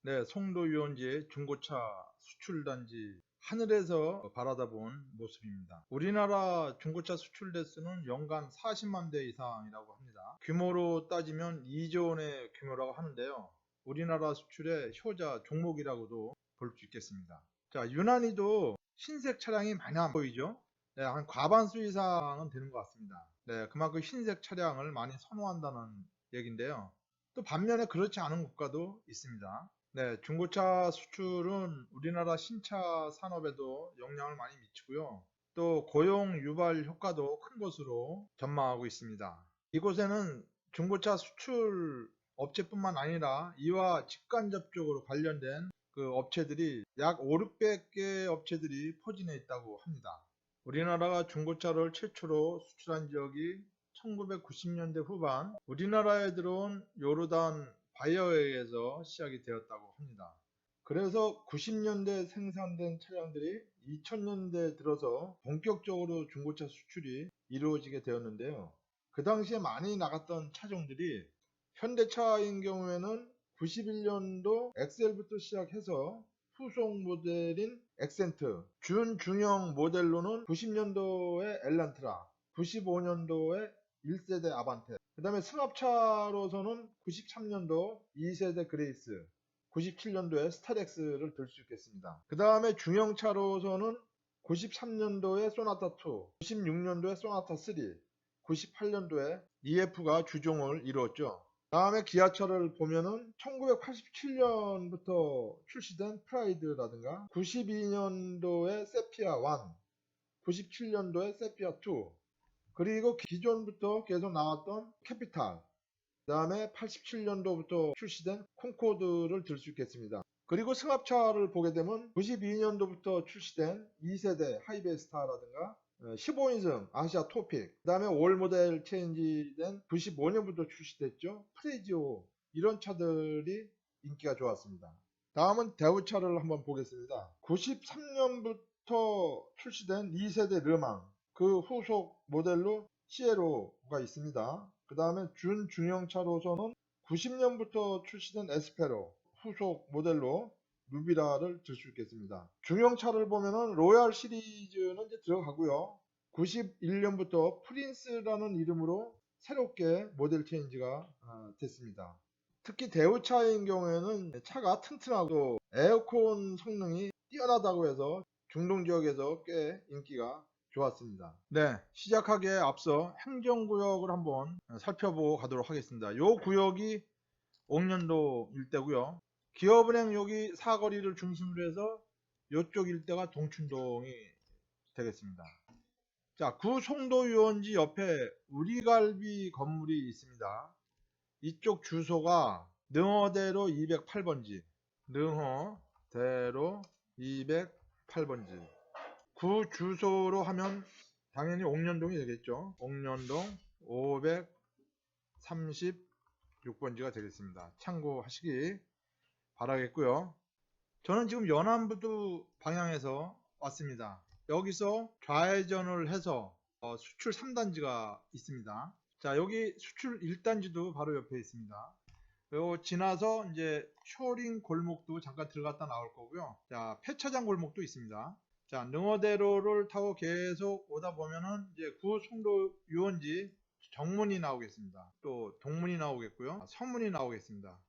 네, 송도 유원지의 중고차 수출단지 하늘에서 바라다본 모습입니다. 우리나라 중고차 수출 대수는 연간 40만 대 이상이라고 합니다. 규모로 따지면 2조 원의 규모라고 하는데요. 우리나라 수출의 효자 종목이라고도 볼 수 있겠습니다. 자, 유난히도 흰색 차량이 많이 안 보이죠? 네, 한 과반수 이상은 되는 것 같습니다. 네, 그만큼 흰색 차량을 많이 선호한다는 얘기인데요. 또 반면에 그렇지 않은 국가도 있습니다. 네, 중고차 수출은 우리나라 신차 산업에도 영향을 많이 미치고요. 또 고용 유발 효과도 큰 것으로 전망하고 있습니다. 이곳에는 중고차 수출 업체뿐만 아니라 이와 직간접적으로 관련된 그 업체들이 약 5, 600개 업체들이 포진해 있다고 합니다. 우리나라가 중고차를 최초로 수출한 지역이 1990년대 후반 우리나라에 들어온 요르단 바이어에 의해서 시작이 되었다고 합니다. 그래서 90년대 생산된 차량들이 2000년대 들어서 본격적으로 중고차 수출이 이루어지게 되었는데요. 그 당시에 많이 나갔던 차종들이 현대차인 경우에는 91년도 엑셀부터 시작해서 후속 모델인 엑센트, 준중형 모델로는 90년도에 엘란트라, 95년도에 1세대 아반떼, 그 다음에 승합차로서는 93년도 2세대 그레이스, 97년도에 스타렉스를 들 수 있겠습니다. 그 다음에 중형차로서는 93년도에 소나타2, 96년도에 소나타3, 98년도에 EF가 주종을 이루었죠. 다음에 기아차를 보면은 1987년부터 출시된 프라이드라든가 92년도에 세피아 1, 97년도에 세피아 2, 그리고 기존부터 계속 나왔던 캐피탈, 그 다음에 87년도부터 출시된 콩코드를 들 수 있겠습니다. 그리고 승합차를 보게 되면 92년도부터 출시된 2세대 하이베스타라든가 15인승 아시아 토픽, 그 다음에 올 모델 체인지된 95년부터 출시됐죠. 프레지오, 이런 차들이 인기가 좋았습니다. 다음은 대우차를 한번 보겠습니다. 93년부터 출시된 2세대 르망, 그 후속 모델로 시에로가 있습니다. 그 다음에 준중형차로서는 90년부터 출시된 에스페로, 후속 모델로 누비라를 들 수 있겠습니다. 중형차를 보면은 로얄 시리즈는 이제 들어가고요. 91년부터 프린스라는 이름으로 새롭게 모델 체인지가 됐습니다. 특히 대우차인 경우에는 차가 튼튼하고 에어컨 성능이 뛰어나다고 해서 중동 지역에서 꽤 인기가 좋았습니다. 네, 시작하기에 앞서 행정구역을 한번 살펴보고 가도록 하겠습니다. 이 구역이 옥년도 일대고요. 기업은행 여기 사거리를 중심으로 해서 이쪽 일대가 동춘동이 되겠습니다. 자, 구송도 유원지 옆에 우리갈비 건물이 있습니다. 이쪽 주소가 능어대로 208번지, 능어대로 208번지. 구 주소로 하면 당연히 옥년동이 되겠죠. 옥년동 536번지가 되겠습니다. 참고하시기 바라겠고요. 저는 지금 연안부두 방향에서 왔습니다. 여기서 좌회전을 해서 수출 3단지가 있습니다. 자, 여기 수출 1단지도 바로 옆에 있습니다. 요 지나서 이제 쇼링 골목도 잠깐 들어갔다 나올 거고요. 자, 폐차장 골목도 있습니다. 자, 능어대로를 타고 계속 오다 보면은 이제 구송도 유원지 정문이 나오겠습니다. 또 동문이 나오겠고요. 서문이 나오겠습니다.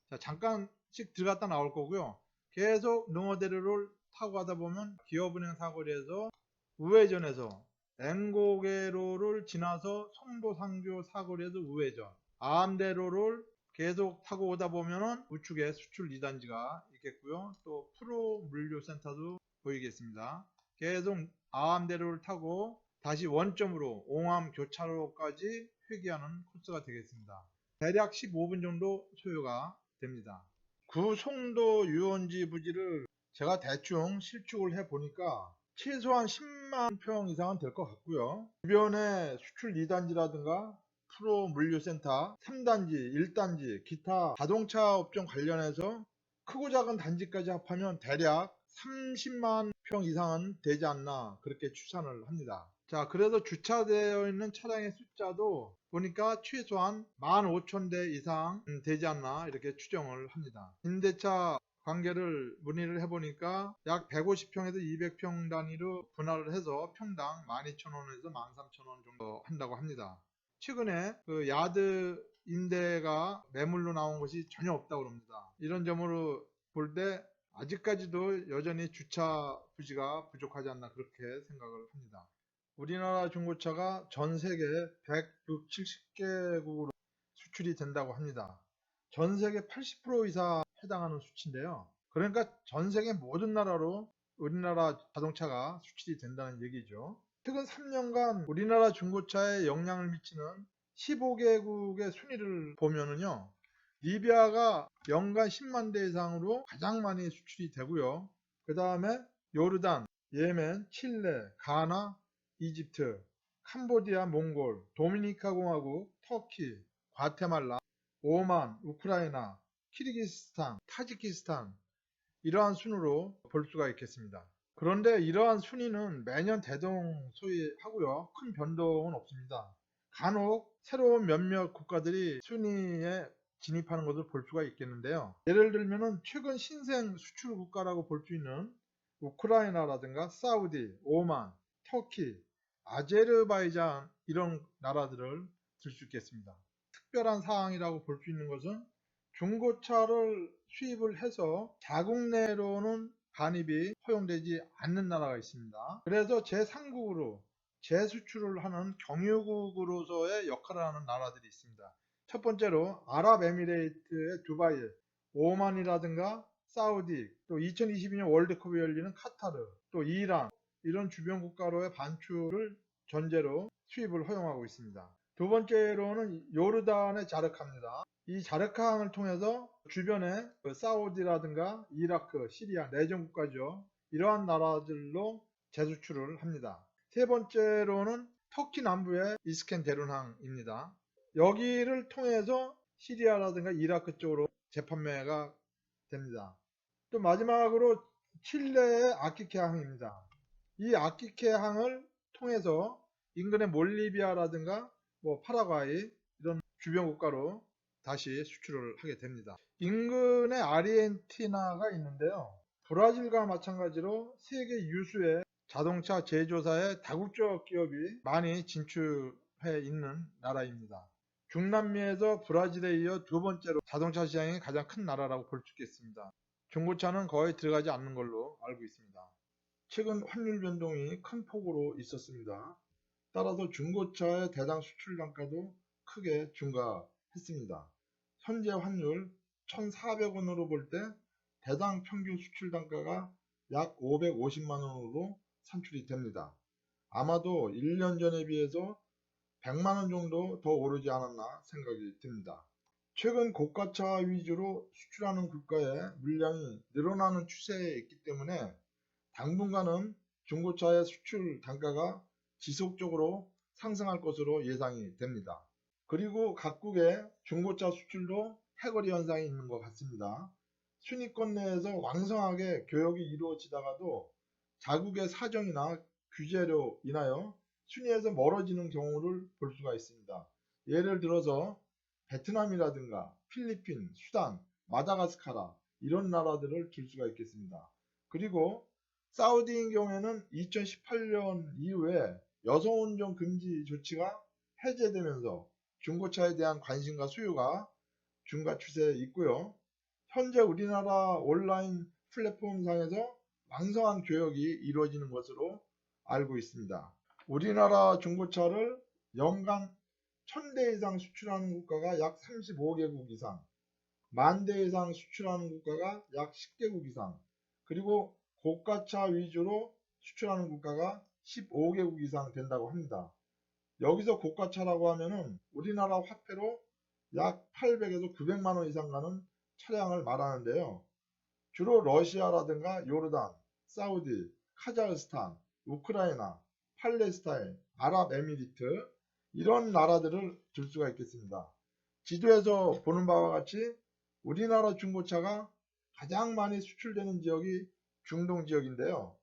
자, 잠깐씩 들어갔다 나올 거고요. 계속 능어대로를 타고 가다 보면 기업은행 사거리에서 우회전해서 앵고개로를 지나서 송도상교 사거리에서 우회전, 아암대로를 계속 타고 오다 보면은 우측에 수출 2단지가 있겠고요. 또 프로 물류센터도 보이겠습니다. 계속 아암대로를 타고 다시 원점으로 옹암 교차로까지 회귀하는 코스가 되겠습니다. 대략 15분 정도 소요가 됩니다. 구송도 유원지 부지를 제가 대충 실축을 해 보니까 최소한 10만 평 이상은 될 것 같고요. 주변에 수출 2단지라든가 프로 물류센터 3단지, 1단지, 기타 자동차 업종 관련해서 크고 작은 단지까지 합하면 대략 30만 평 이상은 되지 않나 그렇게 추산을 합니다. 자, 그래서 주차되어 있는 차량의 숫자도 보니까 최소한 15,000대 이상 되지 않나 이렇게 추정을 합니다. 임대차 관계를 문의를 해보니까 약 150평에서 200평 단위로 분할을 해서 평당 12,000원에서 13,000원 정도 한다고 합니다. 최근에 그 야드 임대가 매물로 나온 것이 전혀 없다고 합니다. 이런 점으로 볼 때 아직까지도 여전히 주차 부지가 부족하지 않나 그렇게 생각을 합니다. 우리나라 중고차가 전 세계 160개국으로 수출이 된다고 합니다. 전 세계 80% 이상 해당하는 수치인데요. 그러니까 전 세계 모든 나라로 우리나라 자동차가 수출이 된다는 얘기죠. 최근 3년간 우리나라 중고차에 영향을 미치는 15개국의 순위를 보면은요. 리비아가 연간 10만 대 이상으로 가장 많이 수출이 되고요. 그 다음에 요르단, 예멘, 칠레, 가나, 이집트, 캄보디아, 몽골, 도미니카 공화국, 터키, 과테말라, 오만, 우크라이나, 키르기스탄, 타지키스탄 이러한 순으로 볼 수가 있겠습니다. 그런데 이러한 순위는 매년 대동소이하고요. 큰 변동은 없습니다. 간혹 새로운 몇몇 국가들이 순위에 진입하는 것을 볼 수가 있겠는데요. 예를 들면 최근 신생 수출 국가라고 볼 수 있는 우크라이나라든가 사우디, 오만, 터키, 아제르바이잔 이런 나라들을 들 수 있겠습니다. 특별한 사항이라고 볼 수 있는 것은 중고차를 수입을 해서 자국 내로는 반입이 허용되지 않는 나라가 있습니다. 그래서 제3국으로 재수출을 하는 경유국으로서의 역할을 하는 나라들이 있습니다. 첫 번째로 아랍에미레이트의 두바이, 오만이라든가 사우디, 또 2022년 월드컵이 열리는 카타르, 또 이란 이런 주변 국가로의 반출을 전제로 수입을 허용하고 있습니다. 두 번째로는 요르단의 자르카입니다. 이 자르카항을 통해서 주변에 사우디라든가 이라크, 시리아, 내전 국가죠. 이러한 나라들로 재수출을 합니다. 세 번째로는 터키 남부의 이스켄데룬항입니다. 여기를 통해서 시리아라든가 이라크 쪽으로 재판매가 됩니다. 또 마지막으로 칠레의 아키케항입니다. 이 아키케항을 통해서 인근의 몰리비아라든가 파라과이 이런 주변 국가로 다시 수출을 하게 됩니다. 인근에 아르헨티나가 있는데요. 브라질과 마찬가지로 세계 유수의 자동차 제조사의 다국적 기업이 많이 진출해 있는 나라입니다. 중남미에서 브라질에 이어 두 번째로 자동차 시장이 가장 큰 나라라고 볼 수 있겠습니다. 중고차는 거의 들어가지 않는 걸로 알고 있습니다. 최근 환율 변동이 큰 폭으로 있었습니다. 따라서 중고차의 대당 수출 단가도 크게 증가했습니다. 현재 환율 1,400원으로 볼 때 대당 평균 수출 단가가 약 550만원으로 산출이 됩니다. 아마도 1년 전에 비해서 100만원 정도 더 오르지 않았나 생각이 듭니다. 최근 고가차 위주로 수출하는 국가의 물량이 늘어나는 추세에 있기 때문에 당분간은 중고차의 수출 단가가 지속적으로 상승할 것으로 예상이 됩니다. 그리고 각국의 중고차 수출도 해거리 현상이 있는 것 같습니다. 순위권 내에서 왕성하게 교역이 이루어지다가도 자국의 사정이나 규제로 인하여 순위에서 멀어지는 경우를 볼 수가 있습니다. 예를 들어서 베트남이라든가 필리핀, 수단, 마다가스카라 이런 나라들을 들 수가 있겠습니다. 그리고 사우디인 경우에는 2018년 이후에 여성운전 금지 조치가 해제되면서 중고차에 대한 관심과 수요가 증가 추세에 있고요. 현재 우리나라 온라인 플랫폼상에서 왕성한 교역이 이루어지는 것으로 알고 있습니다. 우리나라 중고차를 연간 1000대 이상 수출하는 국가가 약 35개국 이상, 10,000대 이상 수출하는 국가가 약 10개국 이상, 그리고 고가차 위주로 수출하는 국가가 15개국 이상 된다고 합니다. 여기서 고가차라고 하면은 우리나라 화폐로 약 800에서 900만원 이상 가는 차량을 말하는데요. 주로 러시아라든가 요르단, 사우디, 카자흐스탄, 우크라이나, 팔레스타인, 아랍에미리트 이런 나라들을 들 수가 있겠습니다. 지도에서 보는 바와 같이 우리나라 중고차가 가장 많이 수출되는 지역이 중동 지역인데요.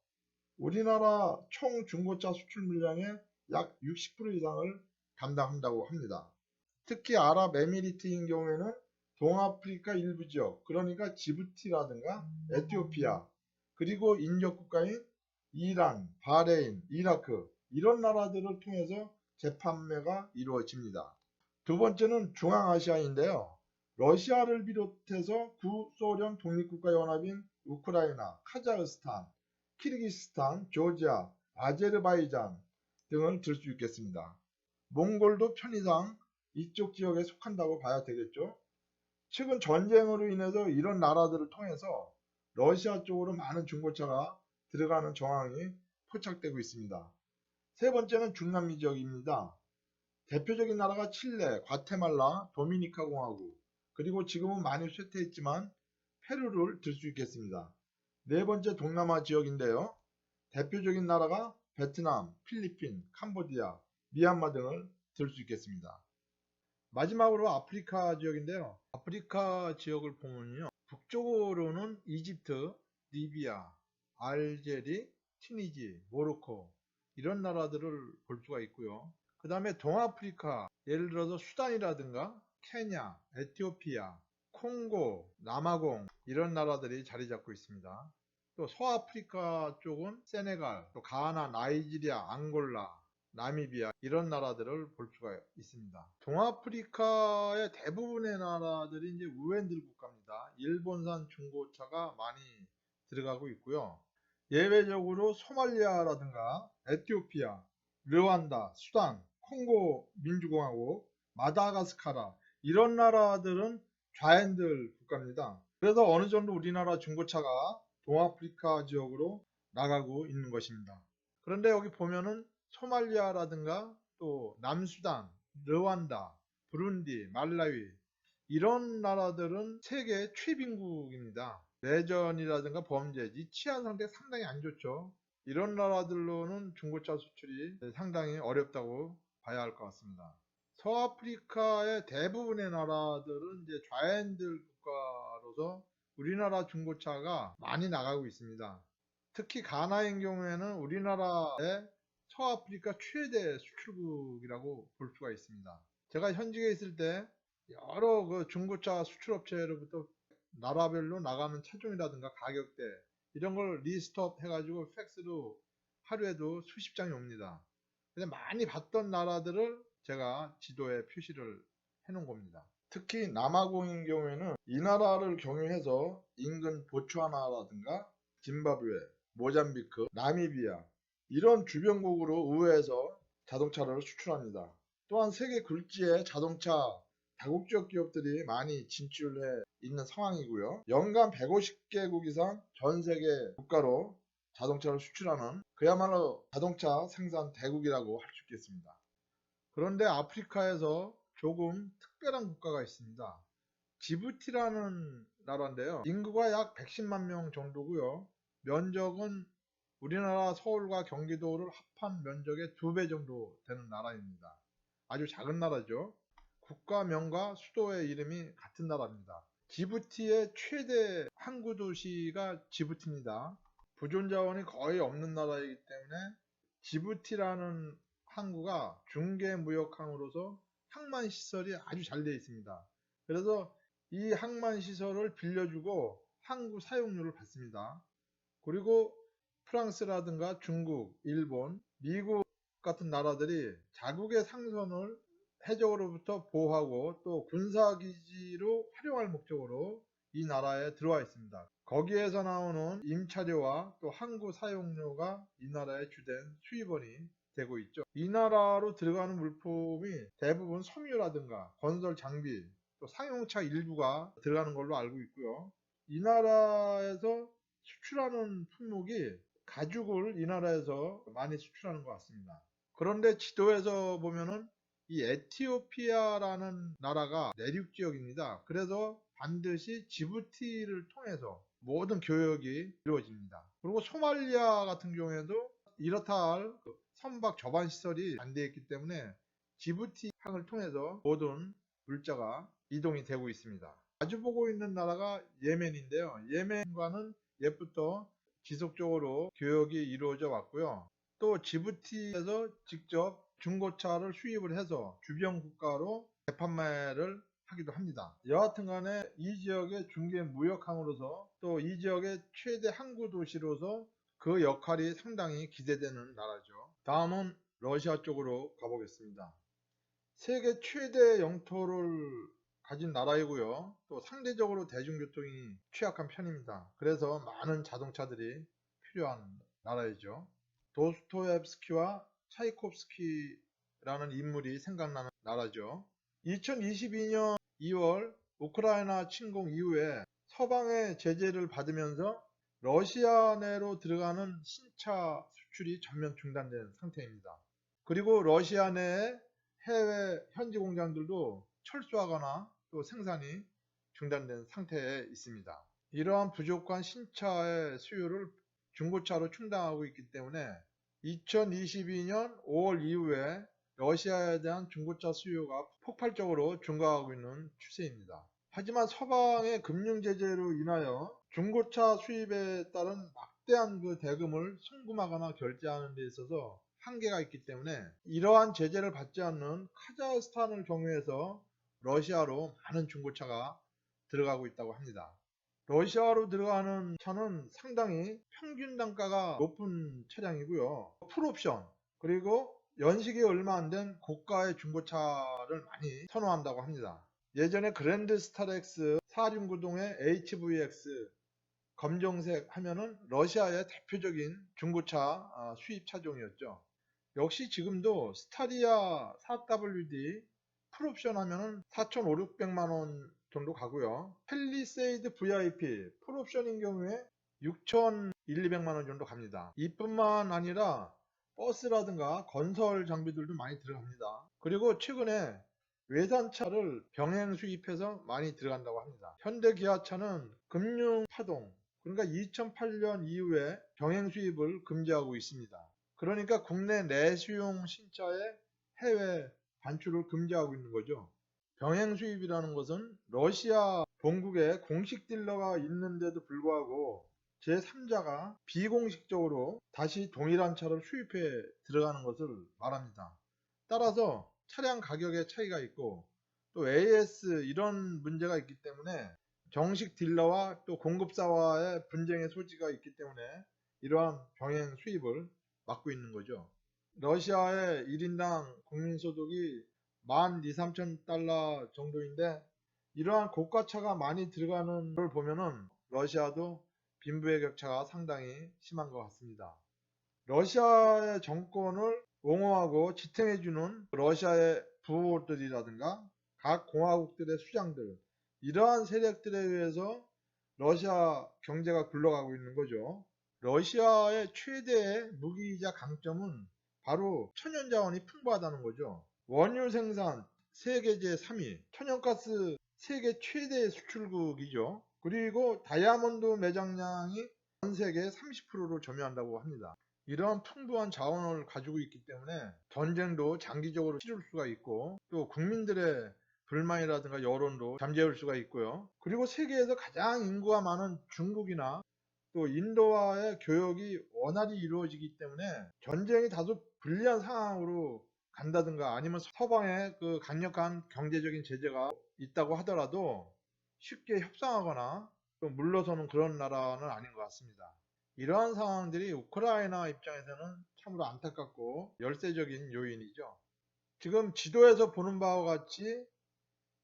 우리나라 총 중고차 수출 물량의 약 60% 이상을 감당한다고 합니다. 특히 아랍에미리트인 경우에는 동아프리카 일부 지역, 그러니까 지부티라든가 에티오피아, 그리고 인접 국가인 이란, 바레인, 이라크 이런 나라들을 통해서 재판매가 이루어집니다. 두 번째는 중앙아시아인데요. 러시아를 비롯해서 구소련 독립국가 연합인 우크라이나, 카자흐스탄, 키르기스탄, 조지아, 아제르바이잔 등을 들 수 있겠습니다. 몽골도 편의상 이쪽 지역에 속한다고 봐야 되겠죠. 최근 전쟁으로 인해서 이런 나라들을 통해서 러시아 쪽으로 많은 중고차가 들어가는 정황이 포착되고 있습니다. 세 번째는 중남미 지역입니다. 대표적인 나라가 칠레, 과테말라, 도미니카 공화국, 그리고 지금은 많이 쇠퇴했지만 페루를 들 수 있겠습니다. 네 번째 동남아 지역인데요. 대표적인 나라가 베트남, 필리핀, 캄보디아, 미얀마 등을 들 수 있겠습니다. 마지막으로 아프리카 지역인데요. 아프리카 지역을 보면요. 북쪽으로는 이집트, 리비아, 알제리, 튀니지, 모로코 이런 나라들을 볼 수가 있고요. 그 다음에 동아프리카, 예를 들어서 수단이라든가 케냐, 에티오피아, 콩고, 남아공 이런 나라들이 자리 잡고 있습니다. 또 서아프리카 쪽은 세네갈, 또 가나, 나이지리아, 앙골라, 나미비아 이런 나라들을 볼 수가 있습니다. 동아프리카의 대부분의 나라들이 이제 우엔들 국가입니다. 일본산 중고차가 많이 들어가고 있고요. 예외적으로 소말리아라든가 에티오피아, 르완다, 수단, 콩고 민주공화국, 마다가스카라 이런 나라들은 좌엔들 국가입니다. 그래서 어느 정도 우리나라 중고차가 동아프리카 지역으로 나가고 있는 것입니다. 그런데 여기 보면은 소말리아라든가 또 남수단, 르완다, 부룬디, 말라위 이런 나라들은 세계 최빈국입니다. 내전이라든가 범죄, 이 치안 상태 상당히 안 좋죠. 이런 나라들로는 중고차 수출이 상당히 어렵다고 봐야 할 것 같습니다. 서아프리카의 대부분의 나라들은 이제 좌엔들 국가로서 우리나라 중고차가 많이 나가고 있습니다. 특히 가나인 경우에는 우리나라의 서아프리카 최대 수출국이라고 볼 수가 있습니다. 제가 현직에 있을 때 여러 그 중고차 수출업체로부터 나라별로 나가는 차종이라든가 가격대 이런 걸 리스트업 해가지고 팩스로 하루에도 수십 장이 옵니다. 근데 많이 봤던 나라들을 제가 지도에 표시를 해 놓은 겁니다. 특히 남아공인 경우에는 이 나라를 경유해서 인근 보츠와나라든가 짐바브웨, 모잠비크, 나미비아 이런 주변국으로 우회해서 자동차를 수출합니다. 또한 세계 굴지의 자동차 다국적 기업들이 많이 진출해 있는 상황이고요. 연간 150개국 이상 전 세계 국가로 자동차를 수출하는 그야말로 자동차 생산 대국이라고 할 수 있겠습니다. 그런데 아프리카에서 조금 특별한 국가가 있습니다. 지부티라는 나라인데요. 인구가 약 110만 명 정도고요. 면적은 우리나라 서울과 경기도를 합한 면적의 2배 정도 되는 나라입니다. 아주 작은 나라죠. 국가명과 수도의 이름이 같은 나라입니다. 지부티의 최대 항구 도시가 지부티입니다. 부존자원이 거의 없는 나라이기 때문에 지부티라는 항구가 중개무역항으로서 항만 시설이 아주 잘 되어 있습니다. 그래서 이 항만 시설을 빌려주고 항구 사용료를 받습니다. 그리고 프랑스라든가 중국, 일본, 미국 같은 나라들이 자국의 상선을 해적으로부터 보호하고 또 군사기지로 활용할 목적으로 이 나라에 들어와 있습니다. 거기에서 나오는 임차료와 또 항구 사용료가 이 나라의 주된 수입원이 되고 있죠. 이 나라로 들어가는 물품이 대부분 섬유라든가 건설 장비, 또 상용차 일부가 들어가는 걸로 알고 있고요. 이 나라에서 수출하는 품목이 가죽을 이 나라에서 많이 수출하는 것 같습니다. 그런데 지도에서 보면은 이 에티오피아라는 나라가 내륙 지역입니다. 그래서 반드시 지부티를 통해서 모든 교역이 이루어집니다. 그리고 소말리아 같은 경우에도 이렇다 할 선박 저반 시설이 안 되어 있기 때문에 지부티 항을 통해서 모든 물자가 이동이 되고 있습니다. 마주보고 있는 나라가 예멘인데요. 예멘과는 옛부터 지속적으로 교역이 이루어져 왔고요. 또 지부티에서 직접 중고차를 수입을 해서 주변 국가로 재판매를 하기도 합니다. 여하튼 간에 이 지역의 중개 무역항으로서 또 이 지역의 최대 항구 도시로서 그 역할이 상당히 기대되는 나라죠. 다음은 러시아 쪽으로 가보겠습니다. 세계 최대 영토를 가진 나라이고요. 또 상대적으로 대중교통이 취약한 편입니다. 그래서 많은 자동차들이 필요한 나라이죠. 도스토옙스키와 차이콥스키라는 인물이 생각나는 나라죠. 2022년 2월 우크라이나 침공 이후에 서방의 제재를 받으면서 러시아 내로 들어가는 신차 수출이 전면 중단된 상태입니다. 그리고 러시아 내에 해외 현지 공장들도 철수하거나 또 생산이 중단된 상태에 있습니다. 이러한 부족한 신차의 수요를 중고차로 충당하고 있기 때문에 2022년 5월 이후에 러시아에 대한 중고차 수요가 폭발적으로 증가하고 있는 추세입니다. 하지만 서방의 금융 제재로 인하여 중고차 수입에 따른 막대한 그 대금을 송금하거나 결제하는 데 있어서 한계가 있기 때문에 이러한 제재를 받지 않는 카자흐스탄을 경유해서 러시아로 많은 중고차가 들어가고 있다고 합니다. 러시아로 들어가는 차는 상당히 평균 단가가 높은 차량이고요. 풀옵션 그리고 연식이 얼마 안 된 고가의 중고차를 많이 선호한다고 합니다. 예전에 그랜드 스타렉스 4중구동의 HVX 검정색 하면은 러시아의 대표적인 중고차 수입 차종이었죠. 역시 지금도 스타리아 4WD 풀옵션 하면은 4,500~600만원 정도 가고요. 펠리세이드 VIP 풀옵션인 경우에 6,100~200만원 정도 갑니다. 이뿐만 아니라 버스라든가 건설 장비들도 많이 들어갑니다. 그리고 최근에 외산차를 병행 수입해서 많이 들어간다고 합니다. 현대 기아차는 금융 파동 그러니까 2008년 이후에 병행 수입을 금지하고 있습니다. 그러니까 국내 내수용 신차의 해외 반출을 금지하고 있는 거죠. 병행 수입이라는 것은 러시아 본국에 공식 딜러가 있는데도 불구하고 제3자가 비공식적으로 다시 동일한 차를 수입해 들어가는 것을 말합니다. 따라서 차량 가격의 차이가 있고 또 AS 이런 문제가 있기 때문에 정식 딜러와 또 공급사와의 분쟁의 소지가 있기 때문에 이러한 병행 수입을 막고 있는 거죠. 러시아의 1인당 국민소득이 12~13,000달러 정도인데 이러한 고가차가 많이 들어가는 걸 보면은 러시아도 빈부의 격차가 상당히 심한 것 같습니다. 러시아의 정권을 옹호하고 지탱해주는 러시아의 부호들이라든가 각 공화국들의 수장들 이러한 세력들에 의해서 러시아 경제가 굴러가고 있는 거죠. 러시아의 최대의 무기이자 강점은 바로 천연자원이 풍부하다는 거죠. 원유 생산 세계 제3위, 천연가스 세계 최대 수출국이죠. 그리고 다이아몬드 매장량이 전 세계 30%로 점유한다고 합니다. 이러한 풍부한 자원을 가지고 있기 때문에 전쟁도 장기적으로 치를 수가 있고 또 국민들의 불만이라든가 여론도 잠재울 수가 있고요. 그리고 세계에서 가장 인구가 많은 중국이나 또 인도와의 교역이 원활히 이루어지기 때문에 전쟁이 다소 불리한 상황으로 간다든가 아니면 서방의 그 강력한 경제적인 제재가 있다고 하더라도 쉽게 협상하거나 또 물러서는 그런 나라는 아닌 것 같습니다. 이러한 상황들이 우크라이나 입장에서는 참으로 안타깝고 열세적인 요인이죠. 지금 지도에서 보는 바와 같이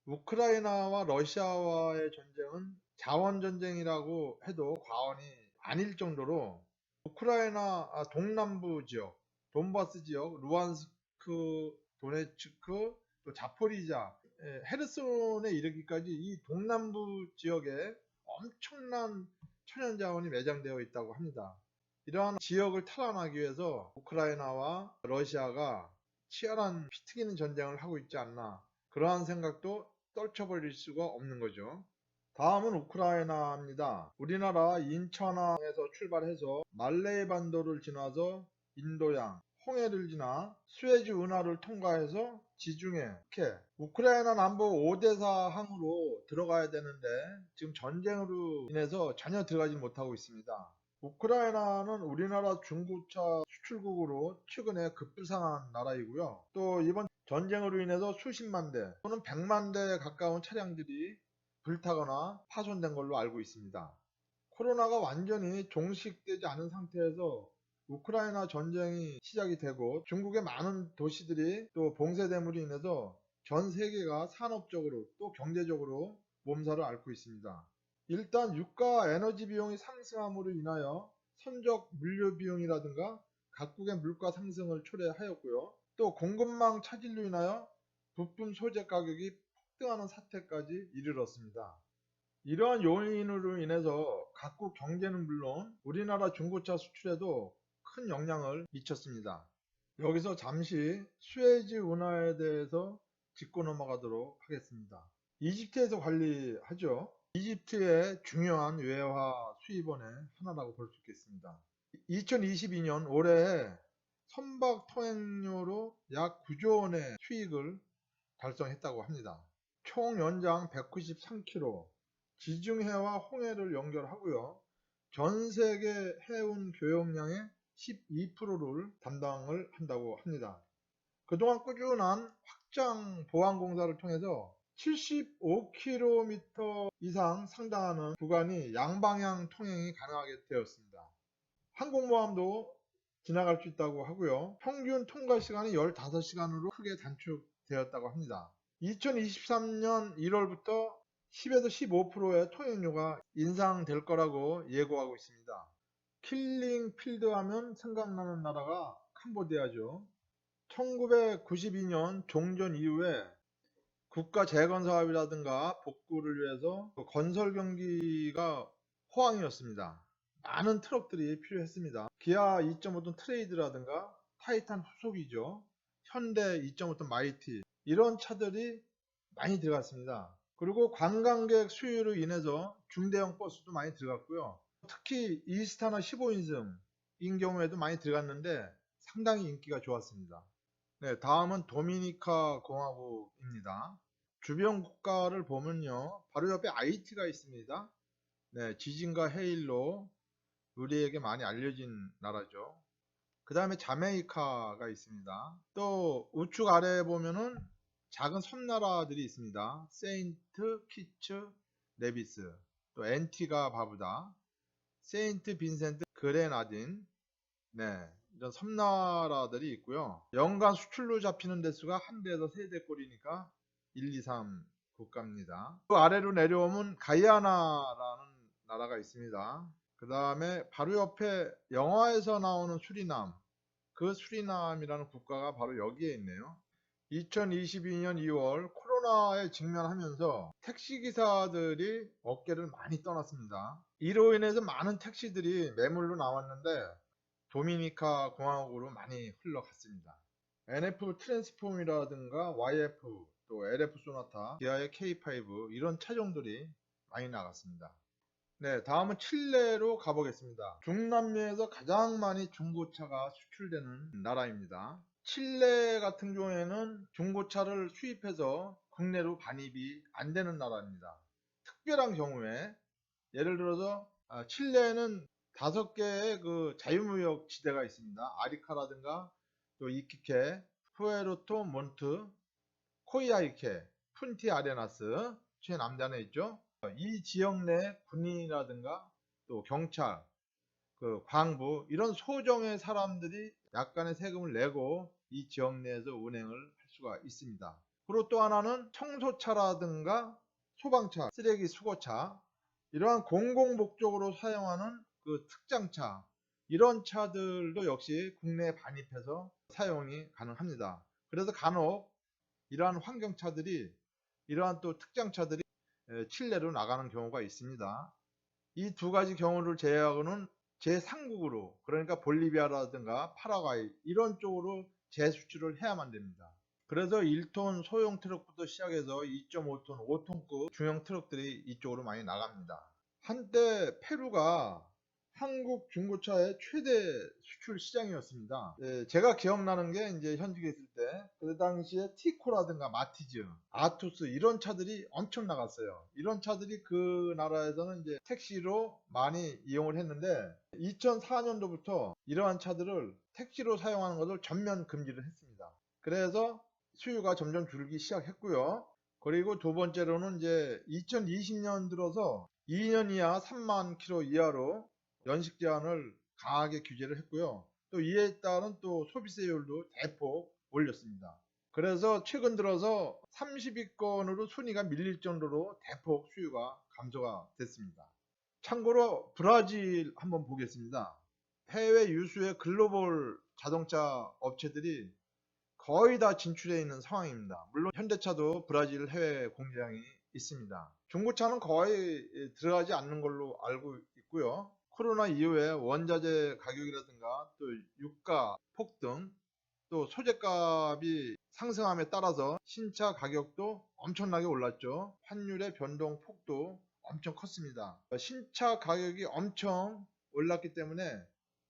우크라이나와 러시아와의 전쟁은 자원전쟁이라고 해도 과언이 아닐 정도로 우크라이나 동남부 지역, 돈바스 지역, 루안스크, 도네츠크, 또 자포리자, 헤르손에 이르기까지 이 동남부 지역에 엄청난 천연자원이 매장되어 있다고 합니다. 이러한 지역을 탈환하기 위해서 우크라이나와 러시아가 치열한 피 튀기는 전쟁을 하고 있지 않나 그러한 생각도 떨쳐버릴 수가 없는 거죠. 다음은 우크라이나입니다. 우리나라 인천항에서 출발해서 말레이 반도를 지나서 인도양, 홍해를 지나 수에즈 운하를 통과해서 지중해, 이렇게 우크라이나 남부 오데사 항으로 들어가야 되는데 지금 전쟁으로 인해서 전혀 들어가지 못하고 있습니다. 우크라이나는 우리나라 중고차 수출국으로 최근에 급부상한 나라이고요. 또 이번 전쟁으로 인해서 수십만 대 또는 100만 대에 가까운 차량들이 불타거나 파손된 걸로 알고 있습니다. 코로나가 완전히 종식되지 않은 상태에서 우크라이나 전쟁이 시작이 되고 중국의 많은 도시들이 또 봉쇄됨으로 인해서 전 세계가 산업적으로 또 경제적으로 몸살을 앓고 있습니다. 일단 유가 에너지 비용이 상승함으로 인하여 선적 물류 비용이라든가 각국의 물가 상승을 초래하였고요. 또 공급망 차질로 인하여 부품 소재 가격이 폭등하는 사태까지 이르렀습니다. 이러한 요인으로 인해서 각국 경제는 물론 우리나라 중고차 수출에도 큰 영향을 미쳤습니다. 여기서 잠시 수에즈 운하에 대해서 짚고 넘어가도록 하겠습니다. 이집트에서 관리하죠. 이집트의 중요한 외화 수입원의 하나라고 볼 수 있겠습니다. 2022년 올해 선박 통행료로 약 9조 원의 수익을 달성했다고 합니다. 총 연장 193km, 지중해와 홍해를 연결하고요. 전 세계 해운 교역량의 12%를 담당을 한다고 합니다. 그동안 꾸준한 확장 보안 공사를 통해서 75km 이상 상당하는 구간이 양방향 통행이 가능하게 되었습니다. 항공모함도 지나갈 수 있다고 하고요. 평균 통과 시간이 15시간으로 크게 단축되었다고 합니다. 2023년 1월부터 10에서 15%의 통행료가 인상될 거라고 예고하고 있습니다. 킬링 필드 하면 생각나는 나라가 캄보디아죠. 1992년 종전 이후에 국가 재건 사업이라든가 복구를 위해서 건설 경기가 호황이었습니다. 많은 트럭들이 필요했습니다. 기아 2.5톤 트레이드라든가 타이탄 후속이죠. 현대 2.5톤 마이티 이런 차들이 많이 들어갔습니다. 그리고 관광객 수요로 인해서 중대형 버스도 많이 들어갔고요. 특히 이스타나 15인승인 경우에도 많이 들어갔는데 상당히 인기가 좋았습니다. 네, 다음은 도미니카 공화국입니다. 주변 국가를 보면요. 바로 옆에 아이티가 있습니다. 네, 지진과 해일로 우리에게 많이 알려진 나라죠. 그 다음에 자메이카가 있습니다. 또 우측 아래에 보면은 작은 섬나라들이 있습니다. 세인트 키츠 네비스, 또 앤티가 바부다, 세인트 빈센트 그레나딘, 네, 이런 섬나라들이 있고요. 연간 수출로 잡히는 대수가 한 대에서 세 대꼴이니까 1, 2, 3 국가입니다. 그 아래로 내려오면 가이아나라는 나라가 있습니다. 그 다음에 바로 옆에 영화에서 나오는 수리남, 그 수리남이라는 국가가 바로 여기에 있네요. 2022년 2월 코로나에 직면하면서 택시기사들이 어깨를 많이 떠났습니다. 이로 인해서 많은 택시들이 매물로 나왔는데 도미니카 공화국으로 많이 흘러갔습니다. NF 트랜스폼이라든가 YF, 또 LF 소나타, 기아의 K5 이런 차종들이 많이 나갔습니다. 네, 다음은 칠레로 가보겠습니다. 중남미에서 가장 많이 중고차가 수출되는 나라입니다. 칠레 같은 경우에는 중고차를 수입해서 국내로 반입이 안 되는 나라입니다. 특별한 경우에 예를 들어서 칠레는 5개의 그 자유무역 지대가 있습니다. 아리카라든가 또 이키케, 푸에르토 몬트, 코이아이케, 푼티 아레나스 최남단에 있죠. 이 지역 내 군인이라든가 또 경찰, 그 광부 이런 소정의 사람들이 약간의 세금을 내고 이 지역 내에서 운행을 할 수가 있습니다. 그리고 또 하나는 청소차라든가 소방차, 쓰레기 수거차 이러한 공공 목적으로 사용하는 그 특장차 이런 차들도 역시 국내에 반입해서 사용이 가능합니다. 그래서 간혹 이러한 환경차들이 이러한 또 특장차들이 칠레로 나가는 경우가 있습니다. 이 두 가지 경우를 제외하고는 제3국으로 그러니까 볼리비아라든가 파라과이 이런 쪽으로 재수출을 해야만 됩니다. 그래서 1톤 소형 트럭부터 시작해서 2.5톤, 5톤급 중형 트럭들이 이쪽으로 많이 나갑니다. 한때 페루가 한국 중고차의 최대 수출 시장이었습니다. 제가 기억나는 게 이제 현직에 있을 때 그 당시에 티코라든가 마티즈, 아투스 이런 차들이 엄청 나갔어요. 이런 차들이 그 나라에서는 이제 택시로 많이 이용을 했는데 2004년도부터 이러한 차들을 택시로 사용하는 것을 전면 금지를 했습니다. 그래서 수요가 점점 줄기 시작했고요. 그리고 두 번째로는 이제 2020년 들어서 2년 이하 3만 킬로 이하로 연식 제한을 강하게 규제를 했고요. 또 이에 따른 또 소비세율도 대폭 올렸습니다. 그래서 최근 들어서 30위권으로 순위가 밀릴 정도로 대폭 수요가 감소가 됐습니다. 참고로 브라질 한번 보겠습니다. 해외 유수의 글로벌 자동차 업체들이 거의 다 진출해 있는 상황입니다. 물론 현대차도 브라질 해외 공장이 있습니다. 중고차는 거의 들어가지 않는 걸로 알고 있고요. 코로나 이후에 원자재 가격이라든가 또 유가 폭등, 또 소재값이 상승함에 따라서 신차 가격도 엄청나게 올랐죠. 환율의 변동 폭도 엄청 컸습니다. 신차 가격이 엄청 올랐기 때문에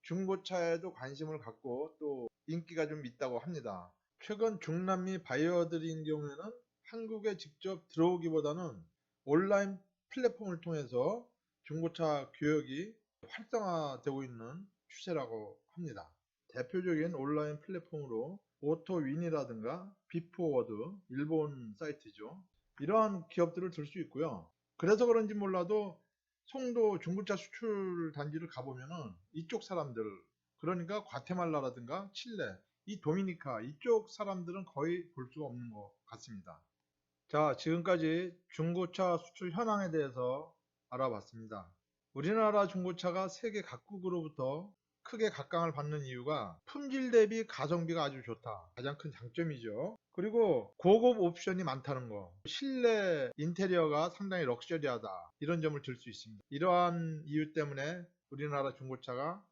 중고차에도 관심을 갖고 또 인기가 좀 있다고 합니다. 최근 중남미 바이어들인 경우에는 한국에 직접 들어오기보다는 온라인 플랫폼을 통해서 중고차 교역이 활성화되고 있는 추세라고 합니다. 대표적인 온라인 플랫폼으로 오토윈이라든가 비포워드, 일본 사이트죠. 이러한 기업들을 들 수 있고요. 그래서 그런지 몰라도 송도 중고차 수출 단지를 가보면은 이쪽 사람들, 그러니까 과테말라라든가 칠레, 이 도미니카 이쪽 사람들은 거의 볼 수가 없는 것 같습니다. 자, 지금까지 중고차 수출 현황에 대해서 알아봤습니다. 우리나라 중고차가 세계 각국으로부터 크게 각광을 받는 이유가 품질 대비 가성비가 아주 좋다. 가장 큰 장점이죠. 그리고 고급 옵션이 많다는 거, 실내 인테리어가 상당히 럭셔리하다, 이런 점을 들 수 있습니다. 이러한 이유 때문에 우리나라 중고차가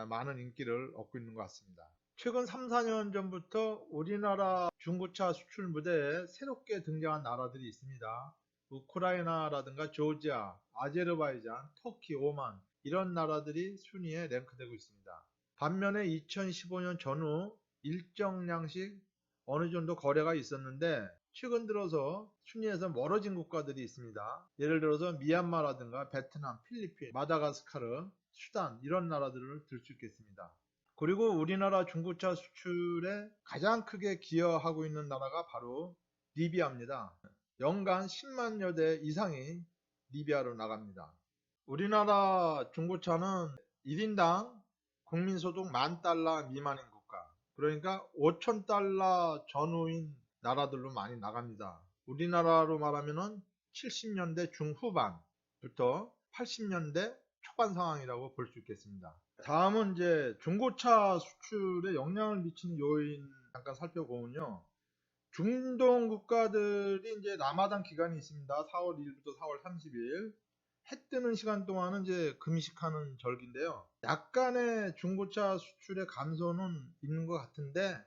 많은 인기를 얻고 있는 것 같습니다. 최근 3, 4년 전부터 우리나라 중고차 수출 무대에 새롭게 등장한 나라들이 있습니다. 우크라이나라든가 조지아, 아제르바이잔, 터키, 오만, 이런 나라들이 순위에 랭크되고 있습니다. 반면에 2015년 전후 일정량씩 어느 정도 거래가 있었는데 최근 들어서 순위에서 멀어진 국가들이 있습니다. 예를 들어서 미얀마라든가 베트남, 필리핀, 마다가스카르, 수단, 이런 나라들을 들 수 있겠습니다. 그리고 우리나라 중고차 수출에 가장 크게 기여하고 있는 나라가 바로 리비아입니다. 연간 10만여 대 이상이 리비아로 나갑니다. 우리나라 중고차는 1인당 국민소득 $10,000 미만인 국가, 그러니까 $5,000 전후인 나라들로 많이 나갑니다. 우리나라로 말하면 70년대 중후반부터 80년대 초반 상황이라고 볼 수 있겠습니다. 다음은 이제 중고차 수출에 영향을 미치는 요인 잠깐 살펴보면요. 중동 국가들이 이제 라마단 기간이 있습니다. 4월 1일부터 4월 30일. 해 뜨는 시간 동안은 이제 금식하는 절기인데요. 약간의 중고차 수출의 감소는 있는 것 같은데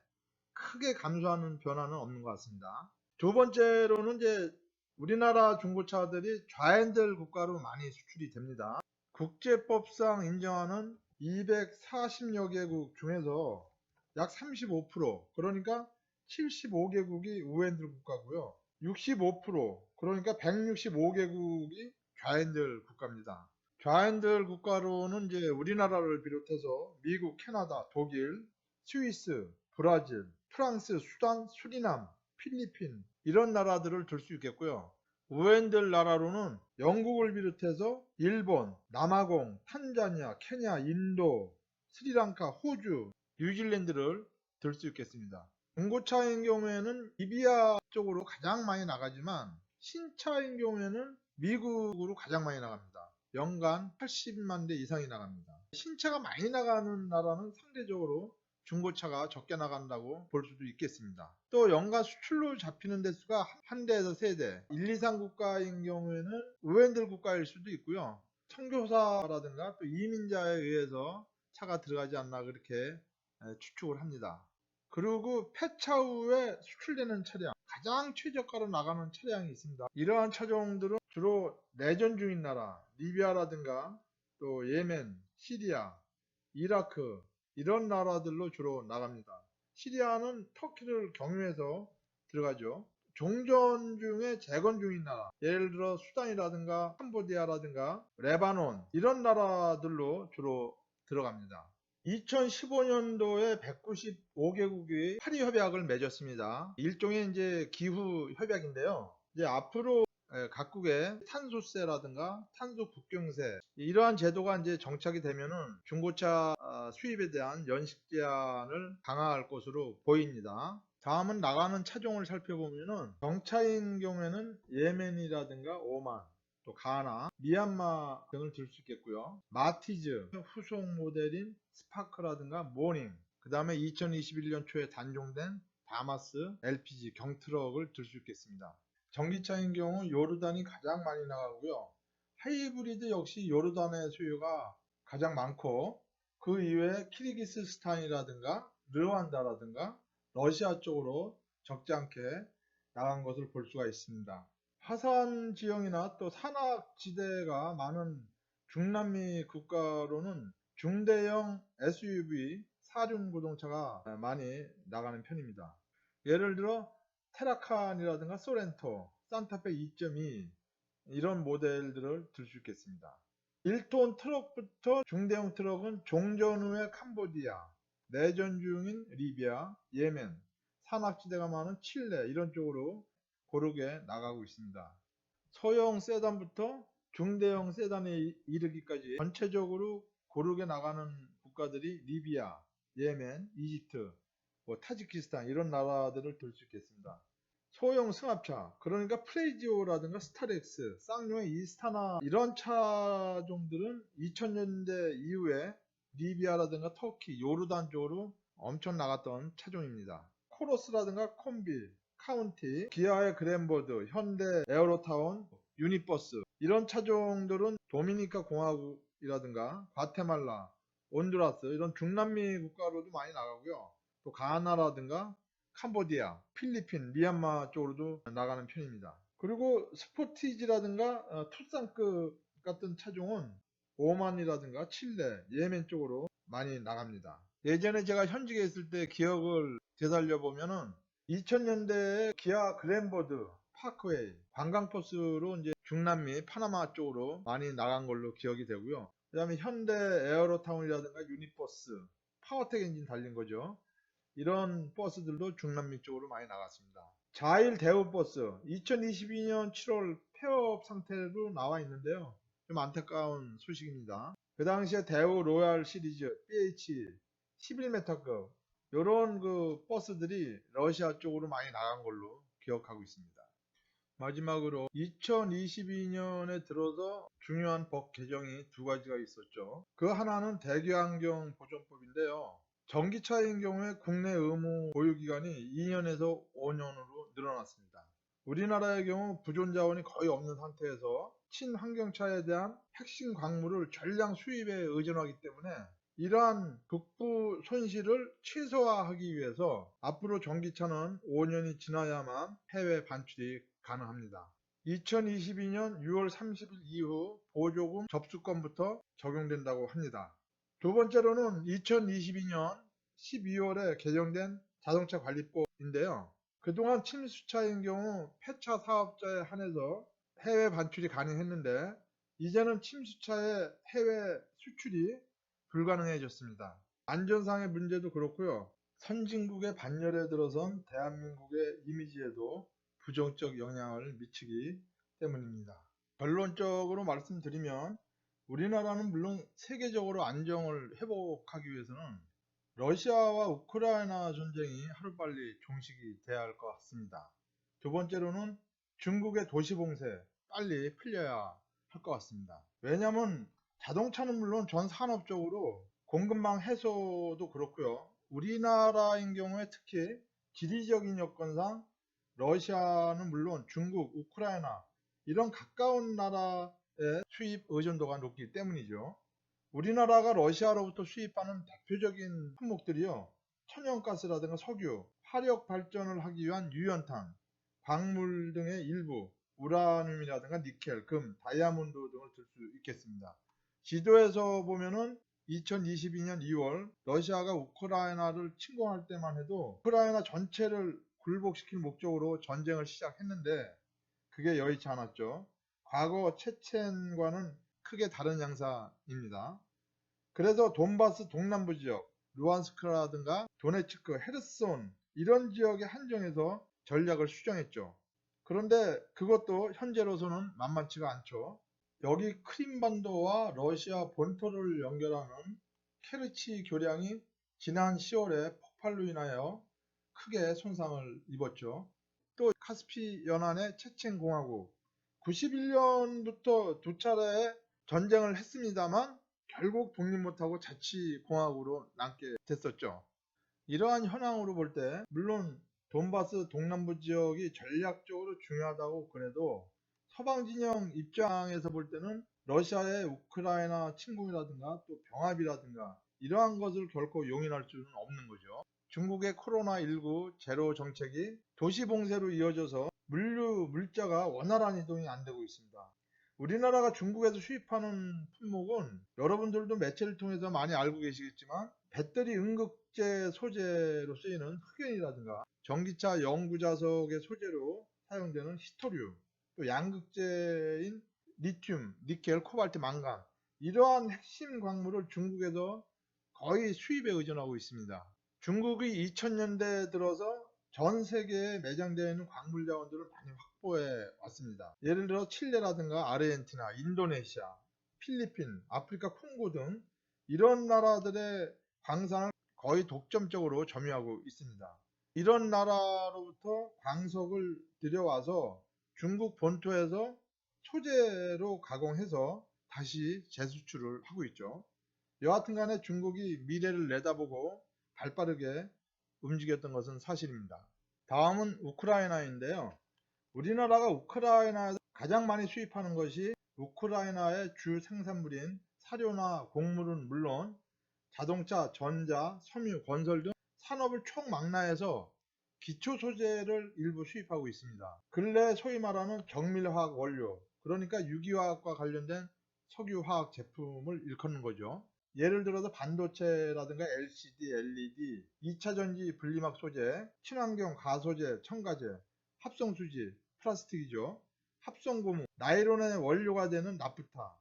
크게 감소하는 변화는 없는 것 같습니다. 두 번째로는 이제 우리나라 중고차들이 좌핸들 국가로 많이 수출이 됩니다. 국제법상 인정하는 240여 개국 중에서 약 35%, 그러니까 75개국이 우핸들 국가고요. 65%, 그러니까 165개국이 좌핸들 국가입니다. 좌핸들 국가로는 이제 우리나라를 비롯해서 미국, 캐나다, 독일, 스위스, 브라질, 프랑스, 수단, 수리남, 필리핀, 이런 나라들을 들 수 있겠고요. 우핸들 나라로는 영국을 비롯해서 일본, 남아공, 탄자니아, 케냐, 인도, 스리랑카, 호주, 뉴질랜드를 들 수 있겠습니다. 중고차인 경우에는 리비아 쪽으로 가장 많이 나가지만 신차인 경우에는 미국으로 가장 많이 나갑니다. 연간 80만 대 이상이 나갑니다. 신차가 많이 나가는 나라는 상대적으로 중고차가 적게 나간다고 볼 수도 있겠습니다. 또 연간 수출로 잡히는 대수가 한 대에서 세 대, 1, 2, 3 국가인 경우에는 우핸들 국가일 수도 있고요. 선교사라든가 또 이민자에 의해서 차가 들어가지 않나 그렇게 추측을 합니다. 그리고 폐차 후에 수출되는 차량, 가장 최저가로 나가는 차량이 있습니다. 이러한 차종들은 주로 내전 중인 나라, 리비아라든가 또 예멘, 시리아, 이라크, 이런 나라들로 주로 나갑니다. 시리아는 터키를 경유해서 들어가죠. 종전 중에 재건 중인 나라, 예를 들어 수단이라든가 캄보디아라든가 레바논, 이런 나라들로 주로 들어갑니다. 2015년도에 195개국이 파리 협약을 맺었습니다. 일종의 이제 기후 협약인데요. 이제 앞으로 각국의 탄소세라든가 탄소 국경세 이러한 제도가 이제 정착이 되면은 중고차 수입에 대한 연식 제한을 강화할 것으로 보입니다. 다음은 나가는 차종을 살펴보면은 경차인 경우에는 예멘이라든가 오만, 또 가나, 미얀마 등을 들 수 있겠고요. 마티즈, 후속 모델인 스파크라든가 모닝, 그 다음에 2021년 초에 단종된 다마스 LPG 경트럭을 들 수 있겠습니다. 전기차인 경우 요르단이 가장 많이 나가고요. 하이브리드 역시 요르단의 수요가 가장 많고, 그 이외에 키르기스스탄이라든가 르완다라든가 러시아 쪽으로 적지 않게 나간 것을 볼 수가 있습니다. 화산 지형이나 또 산악지대가 많은 중남미 국가로는 중대형 SUV, 사륜 구동차가 많이 나가는 편입니다. 예를 들어 테라칸이라든가 소렌토, 산타페 2.2 이런 모델들을 들 수 있겠습니다. 1톤 트럭부터 중대형 트럭은 종전 후의 캄보디아, 내전 중인 리비아, 예멘, 산악지대가 많은 칠레 이런 쪽으로 고르게 나가고 있습니다. 소형 세단부터 중대형 세단에 이르기까지 전체적으로 고르게 나가는 국가들이 리비아, 예멘, 이집트, 타지키스탄 이런 나라들을 들 수 있겠습니다. 소형 승합차, 그러니까 프레지오라든가 스타렉스, 쌍용의 이스타나 이런 차종들은 2000년대 이후에 리비아라든가 터키, 요르단 쪽으로 엄청 나갔던 차종입니다. 코러스라든가 콤비, 카운티, 기아의 그랜보드, 현대 에어로타운, 유니버스 이런 차종들은 도미니카 공화국이라든가 과테말라, 온두라스 이런 중남미 국가로도 많이 나가고요. 또 가나라든가 캄보디아, 필리핀, 미얀마 쪽으로도 나가는 편입니다. 그리고 스포티지라든가 투싼급 같은 차종은 오만이라든가 칠레, 예멘 쪽으로 많이 나갑니다. 예전에 제가 현직에 있을 때 기억을 되살려 보면은 2000년대에 기아 그랜보드, 파크웨이, 관광버스로 이제 중남미 파나마 쪽으로 많이 나간 걸로 기억이 되고요. 그 다음에 현대 에어로타운이라든가 유니버스, 파워텍 엔진 달린 거죠. 이런 버스들도 중남미 쪽으로 많이 나갔습니다. 자일 대우버스 2022년 7월 폐업 상태로 나와 있는데요. 좀 안타까운 소식입니다. 그 당시에 대우 로얄 시리즈 BH 11m급 이런 그 버스들이 러시아 쪽으로 많이 나간 걸로 기억하고 있습니다. 마지막으로 2022년에 들어서 중요한 법 개정이 두 가지가 있었죠. 그 하나는 대기환경 보존법인데요. 전기차인 경우에 국내 의무 보유기간이 2년에서 5년으로 늘어났습니다. 우리나라의 경우 부존자원이 거의 없는 상태에서 친환경차에 대한 핵심 광물을 전량 수입에 의존하기 때문에 이러한 북부 손실을 최소화하기 위해서 앞으로 전기차는 5년이 지나야만 해외 반출이 가능합니다. 2022년 6월 30일 이후 보조금 접수권부터 적용된다고 합니다. 두 번째로는 2022년 12월에 개정된 자동차 관리법인데요. 그동안 침수차인 경우 폐차 사업자에 한해서 해외 반출이 가능했는데 이제는 침수차의 해외 수출이 불가능해졌습니다. 안전상의 문제도 그렇고요. 선진국의 반열에 들어선 대한민국의 이미지에도 부정적 영향을 미치기 때문입니다. 결론적으로 말씀드리면 우리나라는 물론 세계적으로 안정을 회복하기 위해서는 러시아와 우크라이나 전쟁이 하루빨리 종식이 돼야 할 것 같습니다. 두 번째로는 중국의 도시봉쇄 빨리 풀려야 할 것 같습니다. 왜냐하면 자동차는 물론 전 산업적으로 공급망 해소도 그렇고요. 우리나라인 경우에 특히 지리적인 여건상 러시아는 물론 중국, 우크라이나 이런 가까운 나라의 수입 의존도가 높기 때문이죠. 우리나라가 러시아로부터 수입하는 대표적인 품목들이요. 천연가스라든가 석유, 화력 발전을 하기 위한 유연탄, 광물 등의 일부, 우라늄이라든가 니켈, 금, 다이아몬드 등을 들 수 있겠습니다. 지도에서 보면은 2022년 2월 러시아가 우크라이나를 침공할 때만 해도 우크라이나 전체를 굴복시킬 목적으로 전쟁을 시작했는데 그게 여의치 않았죠. 과거 체첸과는 크게 다른 양상입니다. 그래서 돈바스 동남부 지역, 루안스크라든가 도네츠크, 헤르손 이런 지역에 한정해서 전략을 수정했죠. 그런데 그것도 현재로서는 만만치가 않죠. 여기 크림반도와 러시아 본토를 연결하는 케르치 교량이 지난 10월에 폭발로 인하여 크게 손상을 입었죠. 또 카스피 연안의 체첸공화국 91년부터 두 차례 전쟁을 했습니다만 결국 독립 못하고 자치공화국으로 남게 됐었죠. 이러한 현황으로 볼 때 물론 돈바스 동남부 지역이 전략적으로 중요하다고 그래도 서방 진영 입장에서 볼 때는 러시아의 우크라이나 침공이라든가 또 병합이라든가 이러한 것을 결코 용인할 수는 없는 거죠. 중국의 코로나19 제로 정책이 도시 봉쇄로 이어져서 물자가 원활한 이동이 안 되고 있습니다. 우리나라가 중국에서 수입하는 품목은 여러분들도 매체를 통해서 많이 알고 계시겠지만 배터리 응급제 소재로 쓰이는 흑연이라든가 전기차 연구자석의 소재로 사용되는 히토류, 또 양극재인 리튬, 니켈, 코발트, 망간 이러한 핵심 광물을 중국에서 거의 수입에 의존하고 있습니다. 중국이 2000년대 들어서 전 세계에 매장되어 있는 광물 자원들을 많이 확보해 왔습니다. 예를 들어 칠레라든가 아르헨티나, 인도네시아, 필리핀, 아프리카 콩고 등 이런 나라들의 광산을 거의 독점적으로 점유하고 있습니다. 이런 나라로부터 광석을 들여와서 중국 본토에서 소재로 가공해서 다시 재수출을 하고 있죠. 여하튼 간에 중국이 미래를 내다보고 발빠르게 움직였던 것은 사실입니다. 다음은 우크라이나인데요. 우리나라가 우크라이나에서 가장 많이 수입하는 것이 우크라이나의 주 생산물인 사료나 곡물은 물론 자동차, 전자, 섬유, 건설 등 산업을 총망라해서 기초 소재를 일부 수입하고 있습니다. 근래 소위 말하는 정밀화학 원료, 그러니까 유기화학과 관련된 석유화학 제품을 일컫는 거죠. 예를 들어서 반도체라든가 LCD, LED, 2차전지 분리막 소재, 친환경 가소재, 첨가제, 합성수지, 플라스틱이죠. 합성고무, 나일론의 원료가 되는 나프타,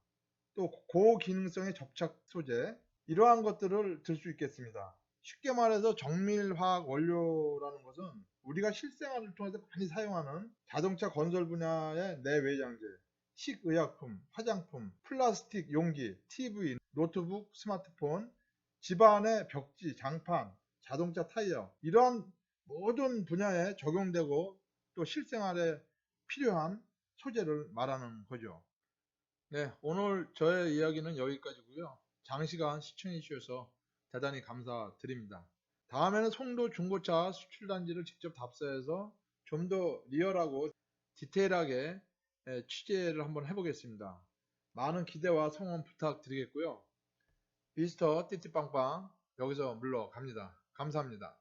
또 고기능성의 접착 소재, 이러한 것들을 들 수 있겠습니다. 쉽게 말해서 정밀화학 원료라는 것은 우리가 실생활을 통해서 많이 사용하는 자동차 건설 분야의 내외장재, 식의약품, 화장품, 플라스틱 용기, TV, 노트북, 스마트폰, 집안의 벽지, 장판, 자동차 타이어 이러한 모든 분야에 적용되고 또 실생활에 필요한 소재를 말하는 거죠. 네, 오늘 저의 이야기는 여기까지고요. 장시간 시청해 주셔서 대단히 감사드립니다. 다음에는 송도 중고차 수출단지를 직접 답사해서 좀 더 리얼하고 디테일하게 취재를 한번 해보겠습니다. 많은 기대와 성원 부탁드리겠고요. 미스터 띠띠빵빵 여기서 물러갑니다. 감사합니다.